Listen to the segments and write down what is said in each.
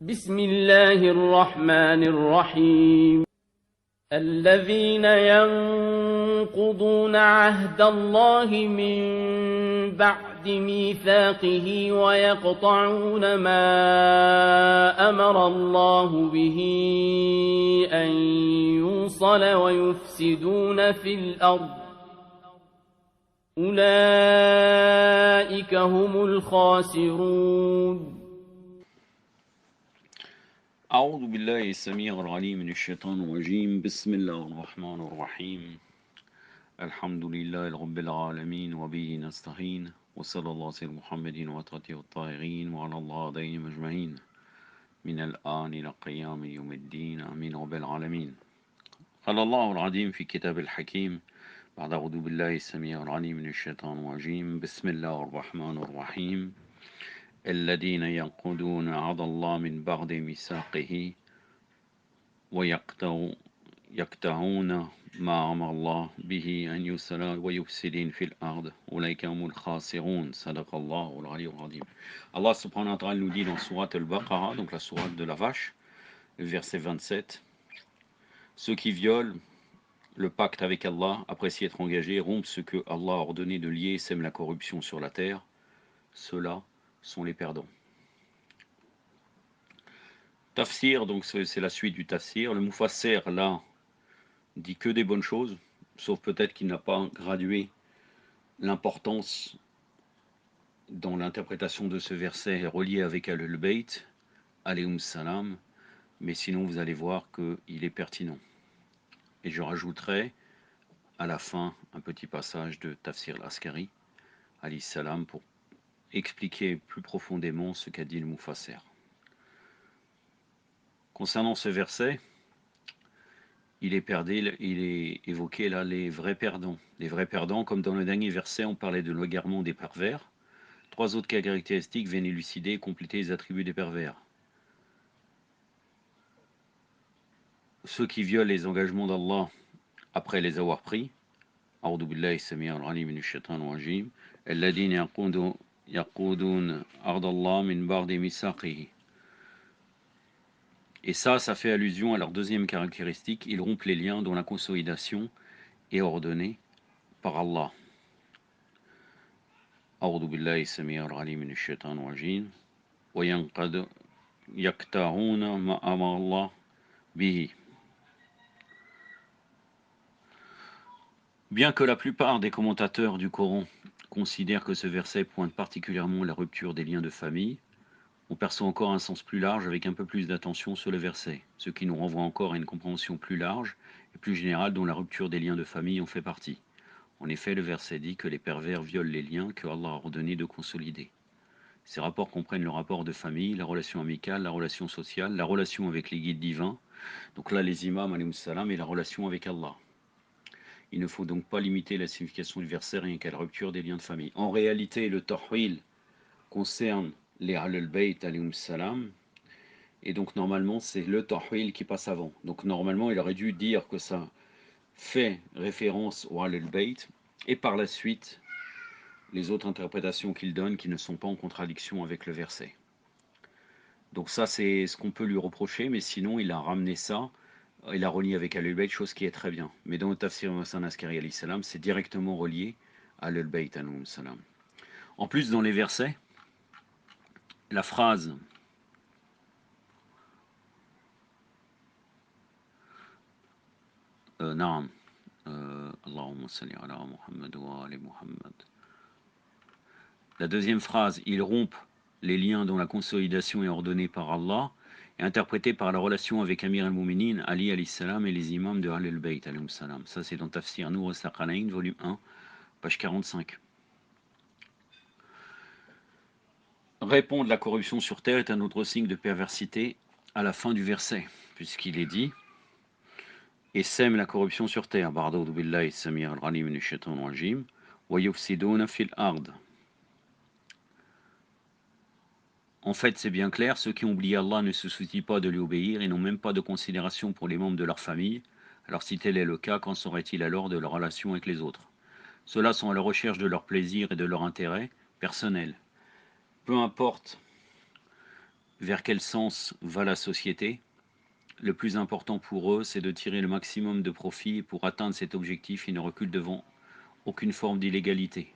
بسم الله الرحمن الرحيم الذين ينقضون عهد الله من بعد ميثاقه ويقطعون ما أمر الله به أن يوصل ويفسدون في الأرض أولئك هم الخاسرون. أعوذ بالله السميع العليم من الشيطان الرجيم. بسم الله الرحمن الرحيم. الحمد لله رب العالمين وبه نستعين وصلى الله على محمد وآله الطاهرين وعلى الله عليهم أجمعين من الآن إلى قيام يوم الدين آمين رب العالمين. قال الله العظيم في كتاب الحكيم بعد أعوذ بالله السميع العليم من الشيطان الرجيم. بسم الله الرحمن الرحيم. الذين ينقضون عهد الله من بعد ميثاقه ويقطعون ما أمر الله به أن يوصل ويفسدون في الأرض أولئك هم الخاسرون. صدق الله العلي العظيم. Allah subhanahu wa ta'ala nous dit dans Surat al-Baqarah, donc la sourate de la vache, verset 27, ceux qui violent le pacte avec Allah après s'y être engagés, rompent ce que Allah a ordonné de lier, sèment la corruption sur la terre, ceux-là sont les perdants. Tafsir, donc c'est la suite du tafsir. Le Mufassir, là, dit que des bonnes choses, sauf peut-être qu'il n'a pas gradué l'importance dans l'interprétation de ce verset relié avec Ahlul Bayt, alayhum salam, mais sinon vous allez voir qu'il est pertinent. Et je rajouterai à la fin un petit passage de Tafsir al-Askari, alayhi salam, pour expliquer plus profondément ce qu'a dit le Mufassir. Concernant ce verset, il est évoqué là les vrais perdants. Les vrais perdants, comme dans le dernier verset, on parlait de l'égarement des pervers. Trois autres caractéristiques viennent élucider et compléter les attributs des pervers. Ceux qui violent les engagements d'Allah après les avoir pris. A'udhu billahi sami'al alim minash shaitanir rajim. Alladhina yaqudun ardallah min ba'di mithaqihi. Et ça fait allusion à leur deuxième caractéristique, ils rompent les liens dont la consolidation est ordonnée par Allah. أعوذ بالله السميع العليم من الشيطان الرجيم ويقطعون ما أمر الله به. Bien que la plupart des commentateurs du Coran considèrent que ce verset pointe particulièrement la rupture des liens de famille, on perçoit encore un sens plus large avec un peu plus d'attention sur le verset, ce qui nous renvoie encore à une compréhension plus large et plus générale dont la rupture des liens de famille en fait partie. En effet, le verset dit que les pervers violent les liens que Allah a ordonné de consolider. Ces rapports comprennent le rapport de famille, la relation amicale, la relation sociale, la relation avec les guides divins, donc là les imams alayhim salam, et la relation avec Allah. Il ne faut donc pas limiter la signification du verset rien qu'à la rupture des liens de famille. En réalité, le tahwil concerne les Ahlul Bayt alayhim salam, et donc normalement c'est le tahwil qui passe avant. Donc normalement il aurait dû dire que ça fait référence au Ahlul Bayt, et par la suite les autres interprétations qu'il donne qui ne sont pas en contradiction avec le verset. Donc ça c'est ce qu'on peut lui reprocher, mais sinon il a ramené ça, il a relié avec Ahlul Bayt, chose qui est très bien. Mais dans le Tafsir al-Askari alayhi salam, c'est directement relié à Ahlul Bayt alayhim salam. En plus dans les versets, la phrase Naam, Allahumma salli ala Muhammad wa ali Muhammad. La deuxième phrase, ils rompent les liens dont la consolidation est ordonnée par Allah, est interprétée par la relation avec Amir al-Mu'minin, Ali alayhi salam, et les imams de Ahlul Bayt alayhim salam. Ça c'est dans Tafsir Nur al-Thaqalayn, volume 1, page 45. Répondre la corruption sur terre est un autre signe de perversité à la fin du verset, puisqu'il est dit et sème la corruption sur terre. Ba'da'udhu billahi sami'al alim minash shaitanir rajim wa yufsiduna fil ard. En fait, c'est bien clair, ceux qui ont oublié Allah ne se soucient pas de lui obéir et n'ont même pas de considération pour les membres de leur famille. Alors si tel est le cas, qu'en serait-il alors de leur relation avec les autres? Ceux-là sont à la recherche de leur plaisir et de leur intérêt personnel. Peu importe vers quel sens va la société. Le plus important pour eux, c'est de tirer le maximum de profit et pour atteindre cet objectif, ils ne reculent devant aucune forme d'illégalité.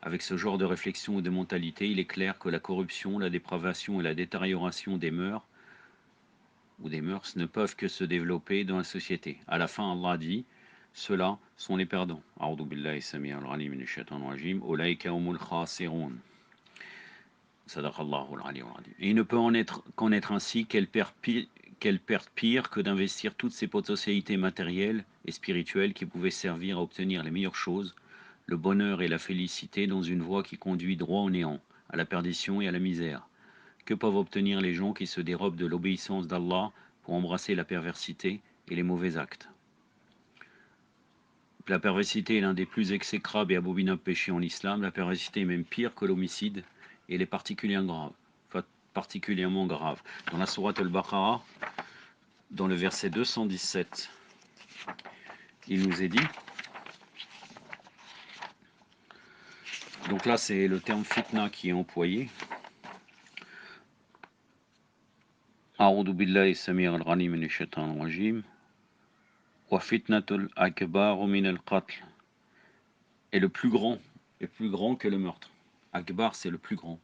Avec ce genre de réflexion ou de mentalité, il est clair que la corruption, la dépravation et la détérioration des mœurs ou des mœurs ne peuvent que se développer dans la société. À la fin, Allah dit, ceux-là sont les perdants. A'udhu billahi sami'al alim minash shaitanir rajim, ulaika humul khasirun. Sadaqallahu al-aliyyul azim. Et il ne peut qu'en être ainsi, quelle perte pire que d'investir toutes ses potentialités matérielles et spirituelles qui pouvaient servir à obtenir les meilleures choses, le bonheur et la félicité dans une voie qui conduit droit au néant, à la perdition et à la misère. Que peuvent obtenir les gens qui se dérobent de l'obéissance d'Allah pour embrasser la perversité et les mauvais actes? La perversité est l'un des plus exécrables et abominables péchés en islam. La perversité est même pire que l'homicide et elle est particulièrement grave. Dans la sourate Al-Baqarah, dans le verset 217, il nous est dit, donc là c'est le terme fitna qui est employé. A'udhu billahi sami'al alim minash shaitanir rajim. Wa fitnatul akbar min al-qatl. Et le plus grand est plus grand que le meurtre. Akbar, c'est le plus grand.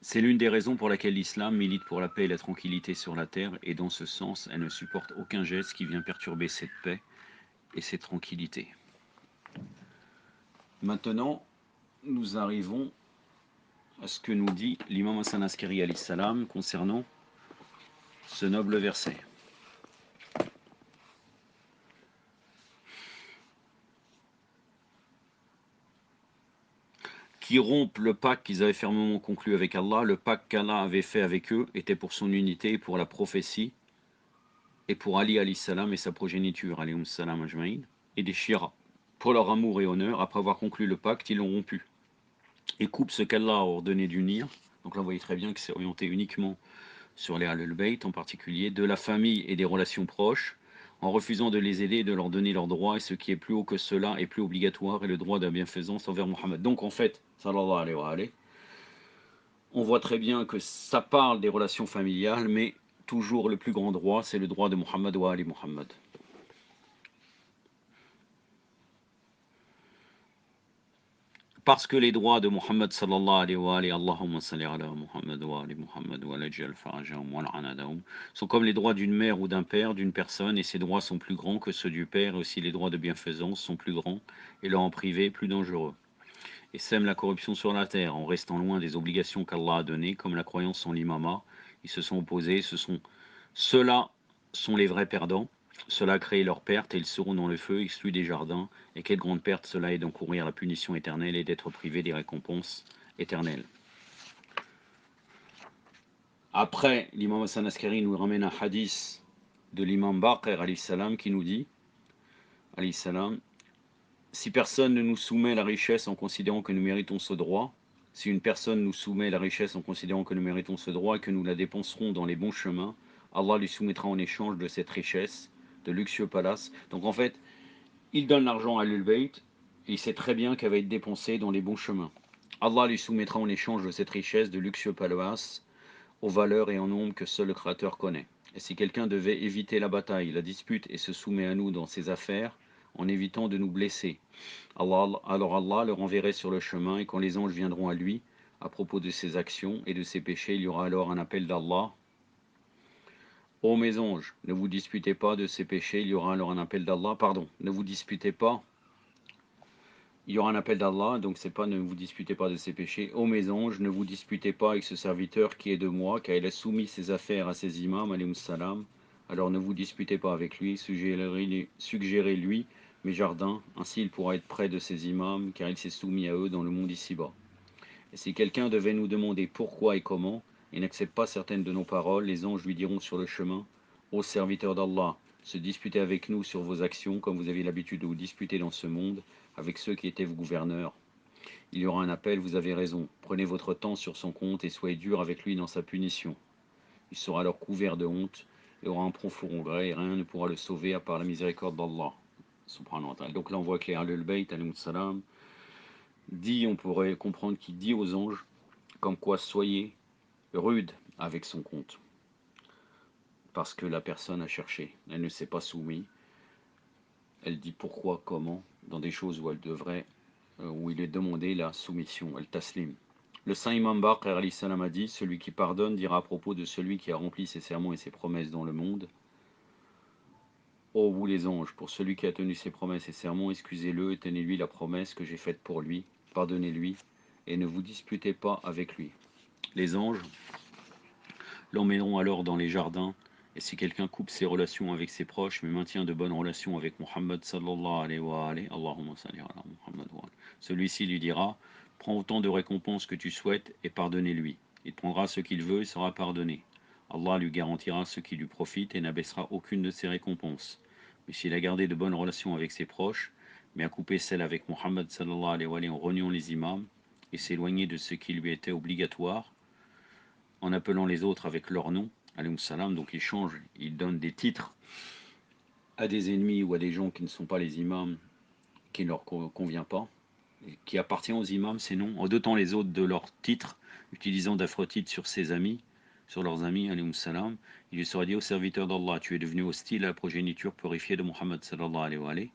C'est l'une des raisons pour laquelle l'islam milite pour la paix et la tranquillité sur la terre, et dans ce sens, elle ne supporte aucun geste qui vient perturber cette paix et cette tranquillité. Maintenant, nous arrivons à ce que nous dit l'imam Hassan Askari alayhi salam concernant ce noble verset. Qui rompent le pacte qu'ils avaient fermement conclu avec Allah. Le pacte qu'Allah avait fait avec eux était pour son unité, pour la prophétie, et pour Ali alayhi salam et sa progéniture alayhum salam ajmaïn, et des Shira. Pour leur amour et honneur, après avoir conclu le pacte, ils l'ont rompu. Et coupent ce qu'Allah a ordonné d'unir. Donc là, vous voyez très bien que c'est orienté uniquement sur les Ahlul Bayt en particulier, de la famille et des relations proches, en refusant de les aider et de leur donner leurs droits, et ce qui est plus haut que cela est plus obligatoire, et le droit de la bienfaisance envers Mohammed. Donc en fait, sallallahu alayhi wa alayhi, on voit très bien que ça parle des relations familiales, mais toujours le plus grand droit, c'est le droit de Mohammed wa Ali Mohammed. Parce que les droits de Mohammed sallallahu alayhi wa alayhi, Allahumma salli ala Muhammad wa ali Muhammad wa lajal farajahum wa la'anadahum, sont comme les droits d'une mère ou d'un père, d'une personne, et ces droits sont plus grands que ceux du père, et aussi les droits de bienfaisance sont plus grands, et leur en privé plus dangereux. Et sèment la corruption sur la terre, en restant loin des obligations qu'Allah a données, comme la croyance en l'imama. Ils se sont opposés, ceux-là sont les vrais perdants. Cela a créé leur perte et ils seront dans le feu, exclus des jardins. Et quelle grande perte cela est d'encourir la punition éternelle et d'être privés des récompenses éternelles. Après, l'imam Hassan Askari nous ramène un hadith de l'imam Baqir alayhi salam qui nous dit, alayhi salam, si personne ne nous soumet la richesse en considérant que nous méritons ce droit, si une personne nous soumet la richesse en considérant que nous méritons ce droit et que nous la dépenserons dans les bons chemins, Allah lui soumettra en échange de cette richesse, de luxueux palaces. Donc en fait, il donne l'argent à Ahlul Bayt et il sait très bien qu'elle va être dépensée dans les bons chemins. Allah lui soumettra en échange de cette richesse de luxueux palaces aux valeurs et en nombre que seul le Créateur connaît. Et si quelqu'un devait éviter la bataille, la dispute et se soumet à nous dans ses affaires, en évitant de nous blesser, alors Allah le renverrait sur le chemin, et quand les anges viendront à lui à propos de ses actions et de ses péchés, il y aura alors un appel d'Allah. Ô mes anges, ne vous disputez pas de ces péchés, il y aura alors un appel d'Allah. Pardon, ne vous disputez pas. Il y aura un appel d'Allah, donc c'est pas ne vous disputez pas de ces péchés. Ô mes anges, ne vous disputez pas avec ce serviteur qui est de moi, car il a soumis ses affaires à ses imams, alayhim salam. Alors ne vous disputez pas avec lui, suggérez-lui mes jardins, ainsi il pourra être près de ses imams, car il s'est soumis à eux dans le monde ici-bas. Et si quelqu'un devait nous demander pourquoi et comment, et n'accepte pas certaines de nos paroles, les anges lui diront sur le chemin, ô serviteur d'Allah, se disputez avec nous sur vos actions, comme vous avez l'habitude de vous disputer dans ce monde, avec ceux qui étaient vos gouverneurs. Il y aura un appel, vous avez raison, prenez votre temps sur son compte et soyez dur avec lui dans sa punition. Il sera alors couvert de honte et aura un profond regret, et rien ne pourra le sauver à part la miséricorde d'Allah. Subhanahu wa ta'ala. Donc là on voit que les Ahlul Bayt, alayhim salam, dit, on pourrait comprendre qu'il dit aux anges, comme quoi soyez rude avec son compte, parce que la personne a cherché, elle ne s'est pas soumise, elle dit pourquoi, comment, dans des choses où elle devrait, où il est demandé la soumission, el taslim. Le saint Imam Baqir alayhi salam a dit, celui qui pardonne dira à propos de celui qui a rempli ses serments et ses promesses dans le monde, ô vous les anges, pour celui qui a tenu ses promesses et serments, excusez-le et tenez-lui la promesse que j'ai faite pour lui, pardonnez-lui et ne vous disputez pas avec lui. Les anges l'emmèneront alors dans les jardins, et si quelqu'un coupe ses relations avec ses proches, mais maintient de bonnes relations avec Muhammad sallallahu alayhi wa alayhi, Allahumma salli ala Muhammad wa alayhi, celui-ci lui dira, prends autant de récompenses que tu souhaites et pardonnez-lui. Il prendra ce qu'il veut et sera pardonné. Allah lui garantira ce qui lui profite et n'abaissera aucune de ses récompenses. Mais s'il a gardé de bonnes relations avec ses proches, mais a coupé celles avec Muhammad sallallahu alayhi wa alayhi en reniant les imams et s'éloigné de ce qui lui était obligatoire, en appelant les autres avec leur nom, alayhi salam, donc il change, il donne des titres à des ennemis ou à des gens qui ne sont pas les imams, qui ne leur convient pas, qui appartient aux imams ces noms, en dotant les autres de leurs titres, utilisant d'affreux titres sur ses amis, sur leurs amis, alayhi salam, il lui sera dit au serviteur d'Allah, tu es devenu hostile à la progéniture purifiée de Muhammad sallallahu alayhi wa alayhi,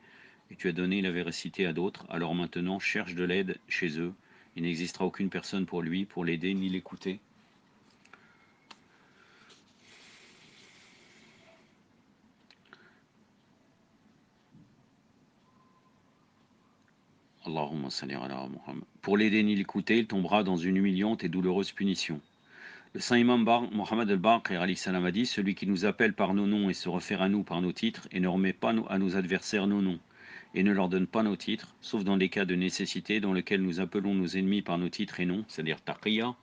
et tu as donné la véracité à d'autres, alors maintenant cherche de l'aide chez eux, il n'existera aucune personne pour lui, pour l'aider ni l'écouter. Allahumma salli ala Muhammad. Pour l'aider ni l'écouter, il tombera dans une humiliante et douloureuse punition. Le saint imam Mohammed al-Baqir alayhi salam a dit, celui qui nous appelle par nos noms et se réfère à nous par nos titres et ne remet pas à nos adversaires nos noms et ne leur donne pas nos titres, sauf dans des cas de nécessité dans lesquels nous appelons nos ennemis par nos titres et noms, c'est-à-dire taqiyya.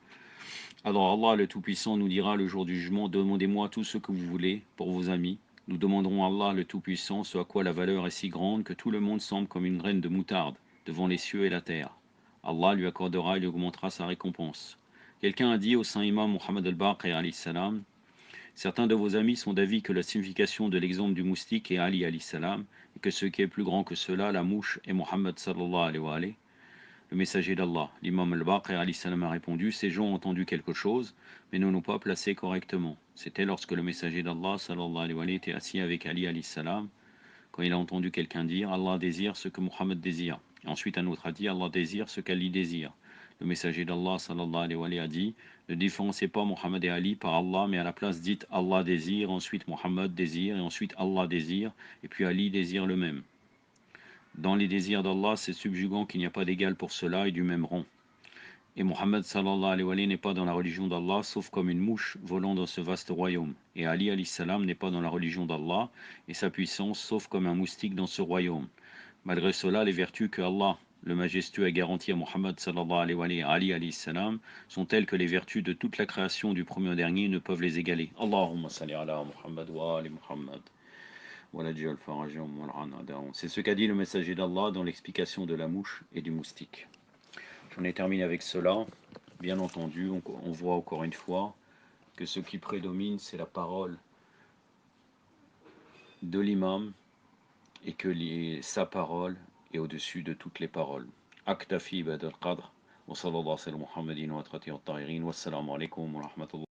Alors Allah le Tout-Puissant nous dira le jour du jugement, demandez-moi tout ce que vous voulez pour vos amis. Nous demanderons à Allah le Tout-Puissant, ce à quoi la valeur est si grande que tout le monde semble comme une graine de moutarde devant les cieux et la terre. Allah lui accordera et lui augmentera sa récompense. Quelqu'un a dit au saint imam Mohammed al-Baqir alayhi salam, certains de vos amis sont d'avis que la signification de l'exemple du moustique est Ali alayhi salam, et que ce qui est plus grand que cela, la mouche, est Mohammed sallallahu alayhi wa alayhi, le messager d'Allah. L'imam al-Baqir alayhi salam a répondu, ces gens ont entendu quelque chose, mais ne l'ont pas placé correctement. C'était lorsque le messager d'Allah sallallahu alayhi wa alayhi était assis avec Ali alayhi salam, quand il a entendu quelqu'un dire, Allah désire ce que Muhammad désire. Et ensuite un autre a dit, Allah désire ce qu'Ali désire. Le messager d'Allah sallallahu alayhi wa alayhi a dit, ne différenciez pas Muhammad et Ali par Allah, mais à la place dites Allah désire, ensuite Muhammad désire, et ensuite Allah désire, et puis Ali désire le même. Dans les désirs d'Allah, c'est subjugant qu'il n'y a pas d'égal pour cela et du même rang. Et Muhammad sallallahu alayhi wa alayhi n'est pas dans la religion d'Allah, sauf comme une mouche volant dans ce vaste royaume. Et Ali alayhi salam n'est pas dans la religion d'Allah et sa puissance, sauf comme un moustique dans ce royaume. Malgré cela, les vertus que Allah, le majestueux, a garanties à Muhammad sallallahu alayhi wa alayhi et Ali alayhi salam sont telles que les vertus de toute la création du premier au dernier ne peuvent les égaler. Allahumma salli ala Muhammad wa ali Muhammad. C'est ce qu'a dit le messager d'Allah dans l'explication de la mouche et du moustique. J'en ai terminé avec cela. Bien entendu, on voit encore une fois que ce qui prédomine, c'est la parole de l'imam et que sa parole est au-dessus de toutes les paroles. Aktafi bad al-qadr wa sallallahu ala Muhammadin wa atrati at-tahirin wa assalamu alaikum wa rahmatullah.